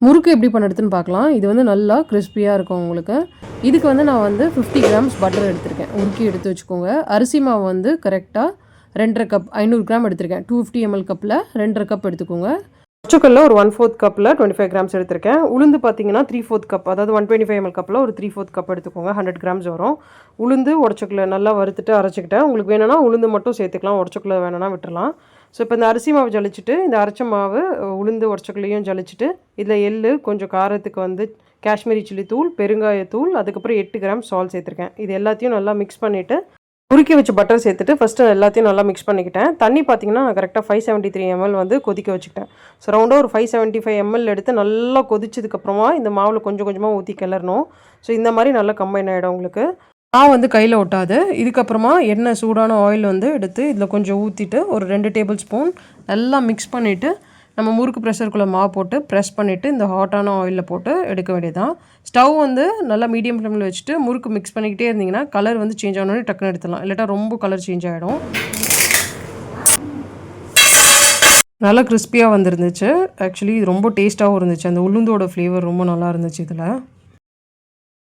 முறுக்கு எப்படி பண்ணுறதுன்னு பார்க்கலாம். இது வந்து நல்லா கிறிஸ்பியாக இருக்கும் உங்களுக்கு. இதுக்கு வந்து நான் வந்து 50 கிராம்ஸ் பட்டர் எடுத்திருக்கேன். உருக்கி எடுத்து வச்சுக்கோங்க. அரிசி மாவு வந்து கரெக்டாக 2½ கப் 500 கிராம் எடுத்திருக்கேன். 250 ml கப்பில் 2½ கப் எடுத்துக்கோங்க. ஒச்சக்கல்ல ஒரு 1/4 கப்பில் 25 கிராம்ஸ் எடுத்திருக்கேன். உளுந்து பார்த்தீங்கன்னா 3/4 கப், அதாவது 125 ml கப்பில் ஒரு 3/4 கப் எடுத்துக்கோங்க. 100 கிராம்ஸ் வரும். உளுந்து உடச்சக்கல்ல நல்லா வறுத்துட்டு அரைச்சிக்கிட்டேன். உங்களுக்கு வேணும்னா உளுந்து மட்டும் சேர்த்துக்கலாம், உடச்சக்கல்ல வேணும்னா விட்டுறலாம். ஸோ இப்போ இந்த அரிசி மாவு ஜலிச்சுட்டு இந்த அரைச்ச மாவு உளுந்து உடச்சக்கல்லையும் ஜலிச்சுட்டு இதில் எள்ளு, கொஞ்சம் காரத்துக்கு வந்து காஷ்மீரி சில்லி தூள், பெருங்காயத்தூள், அதுக்கப்புறம் 8 கிராம் சால்ட் சேர்த்துருக்கேன். இது எல்லாத்தையும் நல்லா மிக்ஸ் பண்ணிவிட்டு உருக்கி வச்சு பட்டர் சேர்த்துட்டு ஃபஸ்ட்டு எல்லாத்தையும் நல்லா மிக்ஸ் பண்ணிக்கிட்டேன். தண்ணி பார்த்தீங்கன்னா நான் கரெக்டாக 573 ml வந்து கொதிக்க வச்சுக்கிட்டேன். ஸோ ரவுண்டாக ஒரு 575 ml எடுத்து நல்லா கொதிச்சதுக்கப்புறமா இந்த மாவில் கொஞ்சம் கொஞ்சமாக ஊற்றி கிளறணும். ஸோ இந்த மாதிரி நல்லா கம்பைன் ஆகிடும் உங்களுக்கு. மாவு வந்து கையில் ஒட்டாது. இதுக்கப்புறமா எண்ணெய் சூடான ஆயில் வந்து எடுத்து இதில் கொஞ்சம் ஊற்றிட்டு ஒரு 2 டேபிள் ஸ்பூன் நல்லா மிக்ஸ் பண்ணிவிட்டு நம்ம முறுக்கு ப்ரெஷருக்குள்ளே மாவு போட்டு ப்ரெஸ் பண்ணிவிட்டு இந்த ஹாட்டான ஆயிலில் போட்டு எடுக்க வேண்டியதான். ஸ்டவ் வந்து நல்லா மீடியம் ஃப்ளேமில் வச்சுட்டு முறுக்கு மிக்ஸ் பண்ணிக்கிட்டே இருந்தீங்கன்னா கலர் வந்து சேஞ்ச் ஆனோடனே டக்குன்னு எடுத்துடலாம். இல்லாட்டா ரொம்ப கலர் சேஞ்ச் ஆகிடும். நல்லா கிறிஸ்பியாக வந்துருந்துச்சு. ஆக்சுவலி இது ரொம்ப டேஸ்ட்டாகவும் இருந்துச்சு. அந்த உளுந்தோட ஃப்ளேவர் ரொம்ப நல்லா இருந்துச்சு இதில்.